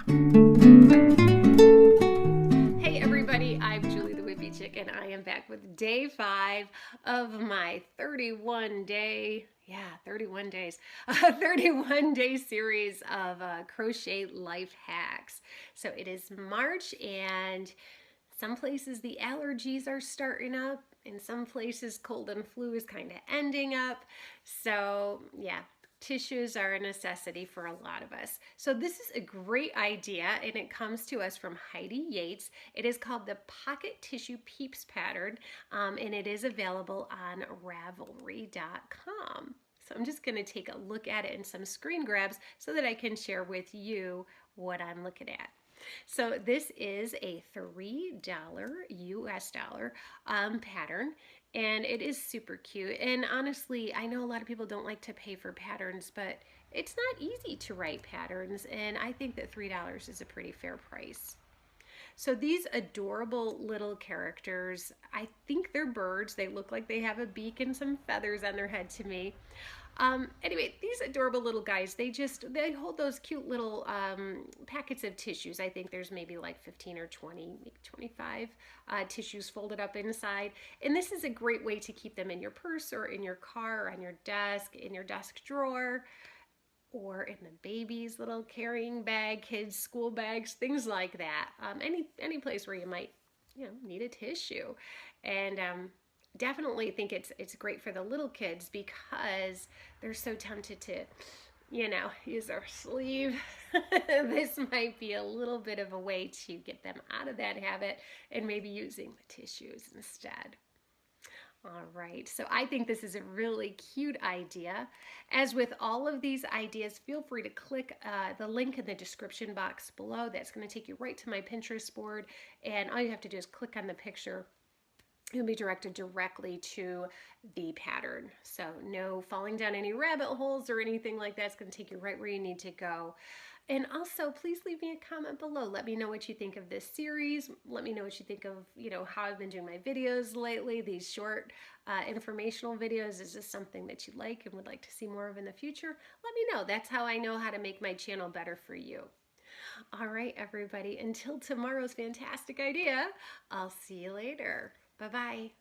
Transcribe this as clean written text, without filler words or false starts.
Hey everybody, I'm Julie the Whippy Chick, and I am back with day 5 of my 31 days, 31 day series of crochet life hacks. So it is March, and some places the allergies are starting up. In some places, cold and flu is kind of ending up. So yeah, tissues are a necessity for a lot of us. So this is a great idea, and it comes to us from Heidi Yates. It is called the Pocket Tissue Peeps pattern, and it is available on Ravelry.com. So I'm just going to take a look at it in some screen grabs so that I can share with you what I'm looking at. So this is a $3 US dollar pattern, and it is super cute. And honestly, I know a lot of people don't like to pay for patterns, but it's not easy to write patterns, and I think that $3 is a pretty fair price. So these adorable little characters, I think they're birds. They look like they have a beak and some feathers on their head to me. Anyway, these adorable little guys, they hold those cute little packets of tissues. I think there's maybe like 15 or 20, maybe 25 tissues folded up inside. And this is a great way to keep them in your purse or in your car or on your desk, in your desk drawer, or in the baby's little carrying bag, kids' school bags, things like that. Any place where you might, need a tissue. And definitely think it's great for the little kids because they're so tempted to, use their sleeve. This might be a little bit of a way to get them out of that habit and maybe using the tissues instead. All right, so I think this is a really cute idea. As with all of these ideas, feel free to click the link in the description box below. That's going to take you right to my Pinterest board, and all you have to do is click on the picture. You'll be directed directly to the pattern. So no falling down any rabbit holes or anything like that. It's going to take you right where you need to go. And also, please leave me a comment below. Let me know what you think of this series. Let me know what you think of, how I've been doing my videos lately, these short informational videos. Is this something that you like and would like to see more of in the future? Let me know. That's how I know how to make my channel better for you. All right, everybody, until tomorrow's fantastic idea, I'll see you later. Bye-bye.